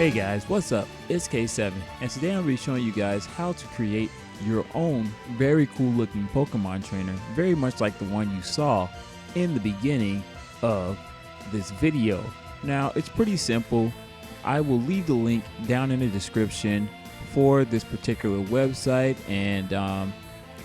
Hey guys, what's up? It's K7, and today I'm going to be showing you guys how to create your own very cool looking Pokemon trainer, very much like the one you saw in the beginning of this video. Now, it's pretty simple. I will leave the link down in the description for this particular website, and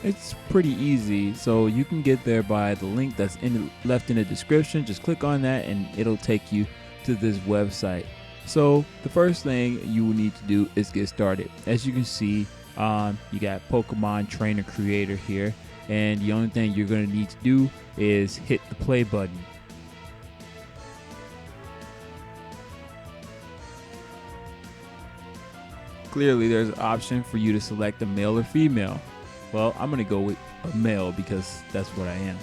it's pretty easy. So you can get there by the link that's left in the description. Just click on that and it'll take you to this website. So the first thing you will need to do is get started. As you can see, you got Pokemon Trainer Creator here, and the only thing you're going to need to do is hit the play button. Clearly there's an option for you to select a male or female. Well, I'm going to go with a male because that's what I am.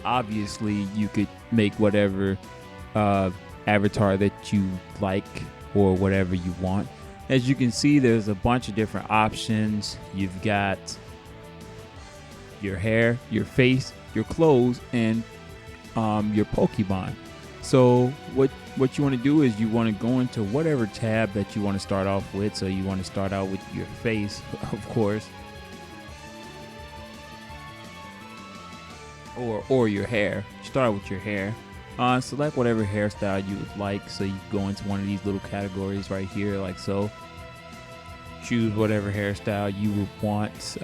Obviously, you could make whatever avatar that you like or whatever you want. As you can see, there's a bunch of different options. You've got your hair, your face, your clothes, and your Pokemon. So what you want to do is you want to go into whatever tab that you want to start off with. So you want to start out with your face, of course. Or your hair. Start with your hair. Select whatever hairstyle you would like. So you go into one of these little categories right here, like so. Choose whatever hairstyle you would want.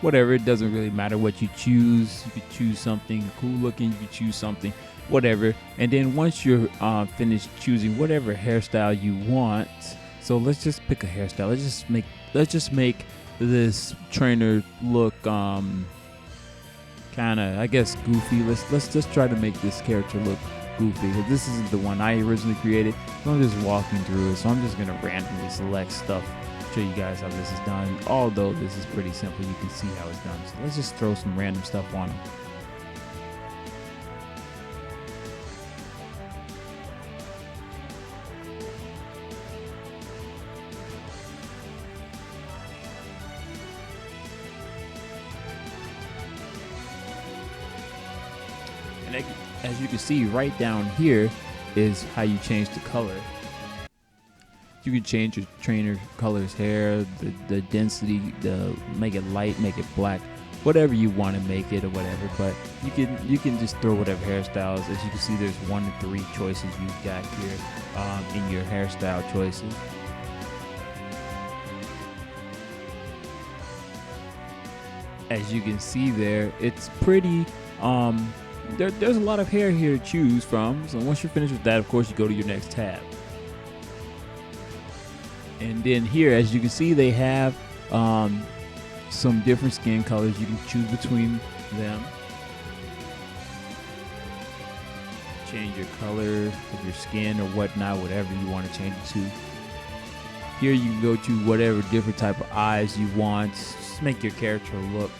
Whatever, it doesn't really matter what you choose. You could choose something cool looking. You could choose something, whatever. And then once you're finished choosing whatever hairstyle you want, so let's just pick a hairstyle. Let's just make this trainer look kind of, I guess, goofy. Let's just try to make this character look goofy, because this isn't the one I originally created. So I'm just walking through it, so I'm just gonna randomly select stuff, show you guys how this is done. Although this is pretty simple, you can see how it's done. So let's just throw some random stuff on them. And as you can see right down here is how you change the color. You can change your trainer color's hair, the density, make it light, make it black, whatever you want to make it or whatever. But you can just throw whatever hairstyles. As you can see, there's 1 to 3 choices you've got here in your hairstyle choices. As you can see there, it's pretty there's a lot of hair here to choose from. So once you're finished with that, of course, you go to your next tab. And then here, as you can see, they have some different skin colors. You can choose between them. Change your color of your skin or whatnot, whatever you want to change it to. Here you can go to whatever different type of eyes you want. Just make your character look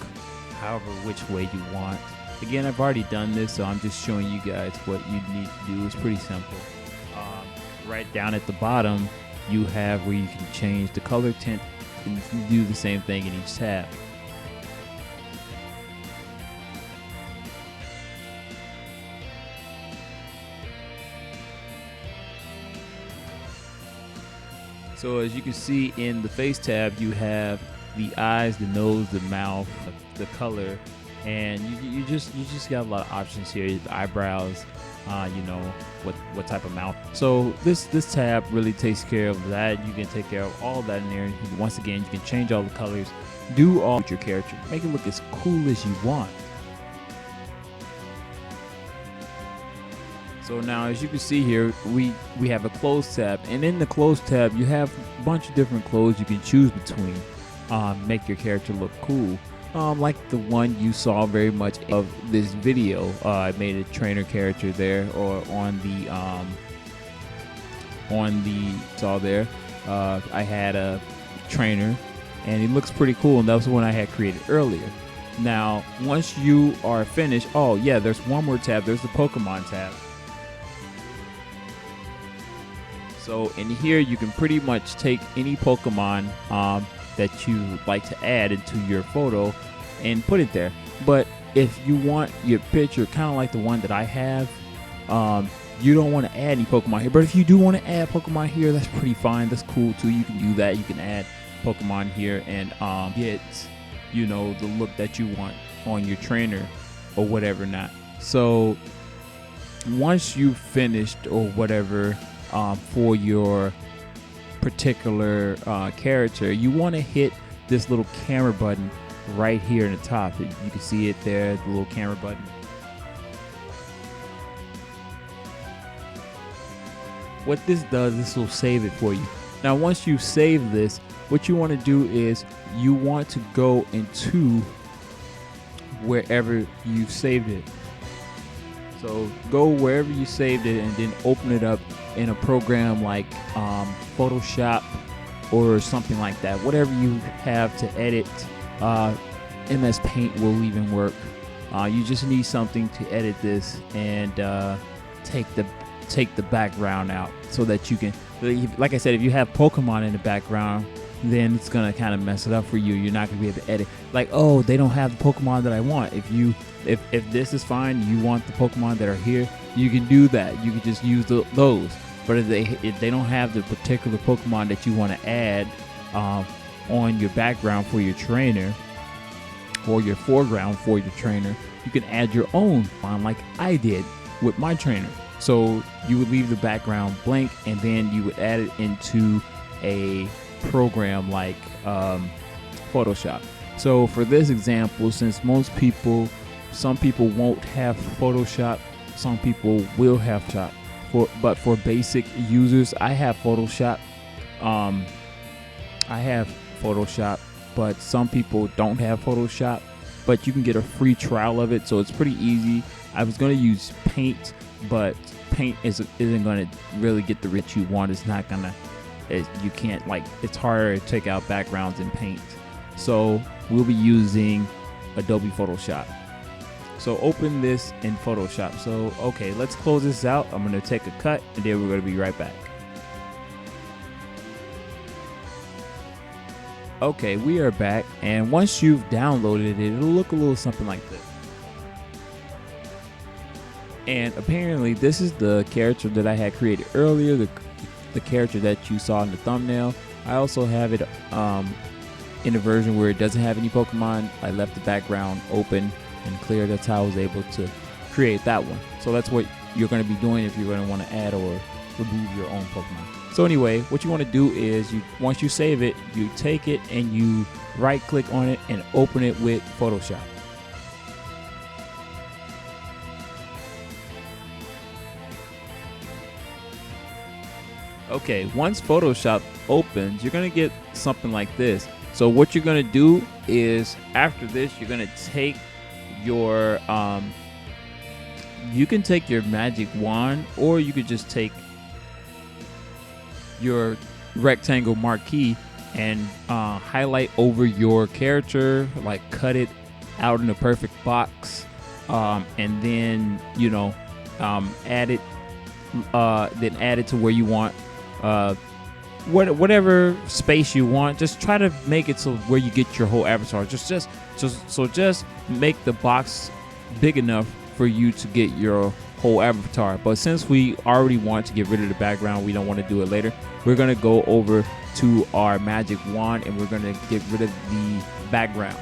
however which way you want. Again, I've already done this, so I'm just showing you guys what you need to do. It's pretty simple. Right down at the bottom, you have where you can change the color tint, and you can do the same thing in each tab. So as you can see in the face tab, you have the eyes, the nose, the mouth, the color. And you just got a lot of options here. The eyebrows, you know what type of mouth. So this tab really takes care of that. You can take care of all that in there. Once again, you can change all the colors, do all with your character, make it look as cool as you want. So now, as you can see here, we have a clothes tab, and in the clothes tab, you have a bunch of different clothes you can choose between. Make your character look cool. Like the one you saw very much of this video. I made a trainer character there, or on the saw there. I had a trainer, and he looks pretty cool, and that was the one I had created earlier. Now, once you are finished, oh yeah, there's one more tab. There's the Pokemon tab. So in here, you can pretty much take any Pokemon that you like to add into your photo and put it there. But if you want your picture kind of like the one that I have, you don't want to add any Pokemon here. But if you do want to add Pokemon here, that's pretty fine. That's cool too. You can do that. You can add Pokemon here and get, you know, the look that you want on your trainer or whatever not. So once you've finished or whatever for your particular character, you want to hit this little camera button right here in the top. You can see it there, the little camera button. What this does, this will save it for you. Now once you save this, what you want to do is you want to go into wherever you saved it. So go wherever you saved it and then open it up in a program like Photoshop or something like that. Whatever you have to edit, MS Paint will even work. You just need something to edit this and take the background out so that you can, like I said, if you have Pokemon in the background, then it's gonna kind of mess it up for you. You're not gonna be able to edit. Like, oh, they don't have the Pokemon that I want. If this is fine, you want the Pokemon that are here, you can do that. You can just use those. But if they don't have the particular Pokemon that you want to add on your background for your trainer or your foreground for your trainer, you can add your own on, like I did with my trainer. So you would leave the background blank and then you would add it into a program like Photoshop. So for this example, since some people won't have Photoshop, some people will have Photoshop. But for basic users, I have Photoshop. But some people don't have Photoshop. But you can get a free trial of it, so it's pretty easy. I was going to use Paint, but Paint isn't going to really get the reach you want. It's not gonna. You can't, like, it's harder to take out backgrounds in Paint. So we'll be using Adobe Photoshop. So open this in Photoshop. So, okay, let's close this out. I'm going to take a cut and then we're going to be right back. Okay, we are back. And once you've downloaded it, it'll look a little something like this. And apparently this is the character that I had created earlier, the character that you saw in the thumbnail. I also have it in a version where it doesn't have any Pokemon. I left the background open and clear. That's how I was able to create that one. So that's what you're going to be doing if you're going to want to add or remove your own Pokemon. So anyway, what you want to do is once you save it, you take it and you right click on it and open it with Photoshop. Okay, once Photoshop opens, you're going to get something like this. So what you're going to do is after this, you're going to take your you can take your magic wand, or you could just take your rectangle marquee and highlight over your character, like cut it out in a perfect box, and then add it to where you want, whatever space you want. Just try to make it so where you get your whole avatar. Just make the box big enough for you to get your whole avatar. But since we already want to get rid of the background, we don't want to do it later. We're going to go over to our magic wand and we're going to get rid of the background.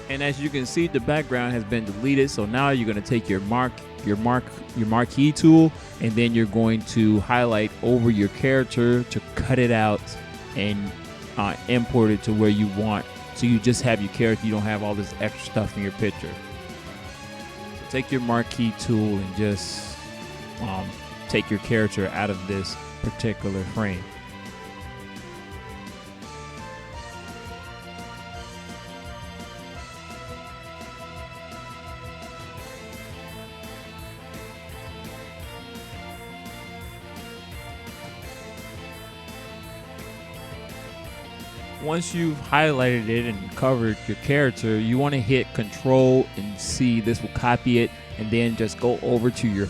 And as you can see, the background has been deleted. So now you're going to take your marquee tool, and then you're going to highlight over your character to cut it out and import it to where you want. So you just have your character. You don't have all this extra stuff in your picture. So take your marquee tool and just take your character out of this particular frame. Once you've highlighted it and covered your character, you want to hit Control and C. This will copy it, and then just go over to your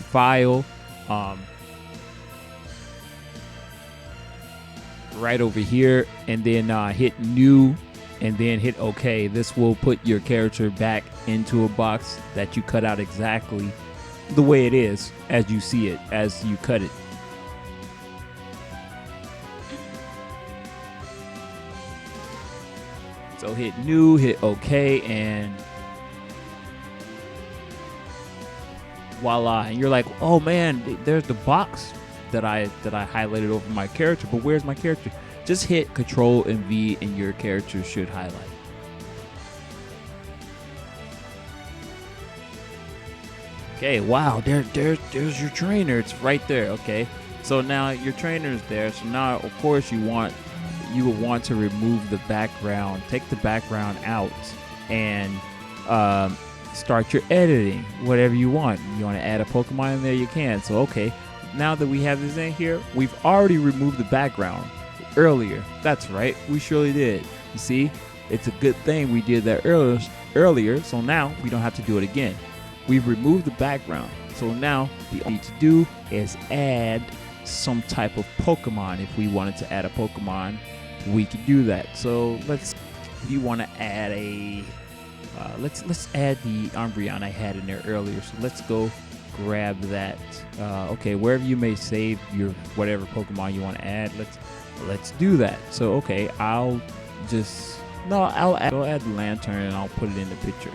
right over here, and then hit new, and then hit OK. This will put your character back into a box that you cut out exactly the way it is as you see it, as you cut it. So hit new, hit OK, and voila. And you're like, oh man, there's the box that I highlighted over my character, but where's my character? Just hit Control and V and your character should highlight. Okay, wow, there's your trainer. It's right there. Okay, so now your trainer is there. So now, of course, you will want to remove the background, take the background out, and start your editing, whatever you want. You want to add a Pokemon in there, you can. So okay, now that we have this in here, we've already removed the background earlier. That's right, we surely did. You see, it's a good thing we did that earlier, so now we don't have to do it again. We've removed the background, so now the only thing to do is add some type of Pokemon. If we wanted to add a Pokemon, we could do that. So if you want to add a let's add the Umbreon I had in there earlier. So let's go grab that. Okay, wherever you may save your whatever Pokemon you want to add, let's do that. So okay, I'll add the Lantern and I'll put it in the picture.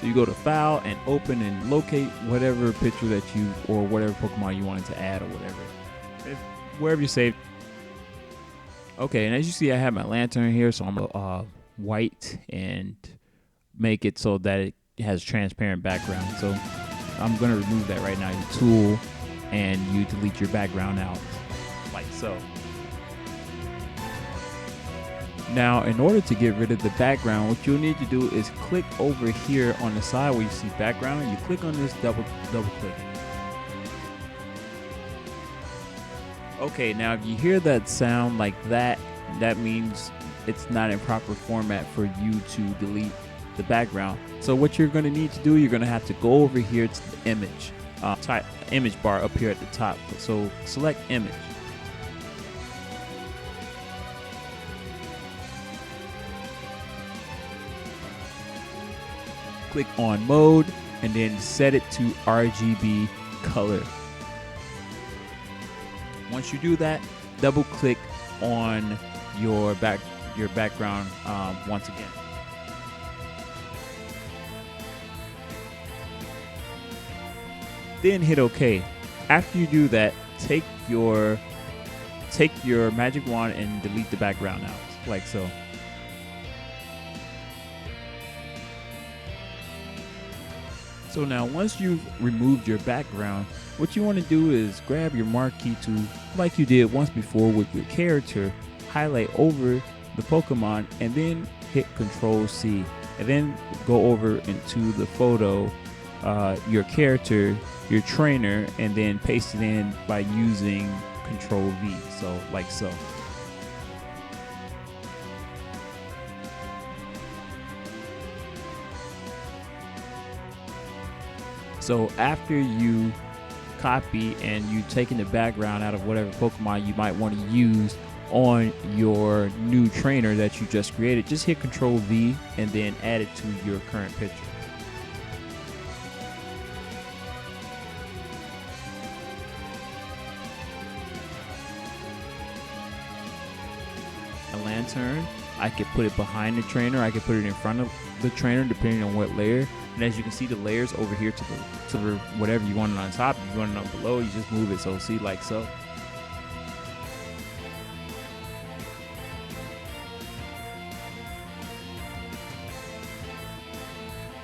So you go to File and Open and locate whatever picture that you, or whatever Pokemon you wanted to add, or whatever, wherever you saved. Okay, and as you see, I have my Lantern here, so I'm gonna white and make it so that it has transparent background. So I'm gonna remove that right now. You tool and you delete your background out, like so. Now, in order to get rid of the background, what you'll need to do is click over here on the side where you see background, and you click on this, double click. Okay, now if you hear that sound like that, that means it's not in proper format for you to delete the background. So what you're going to need to do, you're going to have to go over here to the image, type image bar up here at the top. So select image. Click on mode and then set it to RGB color. Once you do that, double click on your background once again. Then hit OK. After you do that, take your magic wand and delete the background out, like so. So now once you've removed your background, what you want to do is grab your marquee tool like you did once before with your character, highlight over the Pokemon, and then hit Control C, and then go over into the photo, your character, your trainer, and then paste it in by using Control V, so like so. So after you copy and you taking the background out of whatever Pokemon you might want to use on your new trainer that you just created, just hit Control V and then add it to your current picture. A Lantern, I could put it behind the trainer, I could put it in front of the trainer depending on what layer. And as you can see, the layers over here to the whatever you want it on top. If you want it on below, you just move it. So see, like so.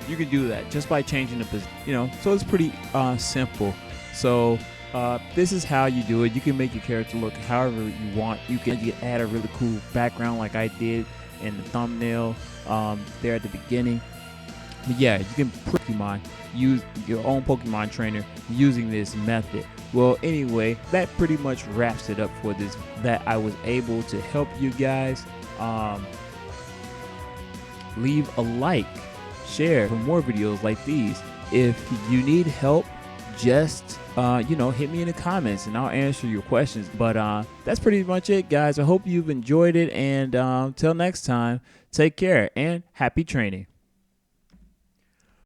You can do that just by changing the position, so it's pretty simple. So this is how you do it. You can make your character look however you want. You can add a really cool background like I did in the thumbnail there at the beginning. But yeah, you can use your own Pokemon trainer using this method. Well, anyway, that pretty much wraps it up for this, that I was able to help you guys. Leave a like, share for more videos like these. If you need help, just hit me in the comments and I'll answer your questions. But that's pretty much it, guys. I hope you've enjoyed it, and till next time, take care and happy training.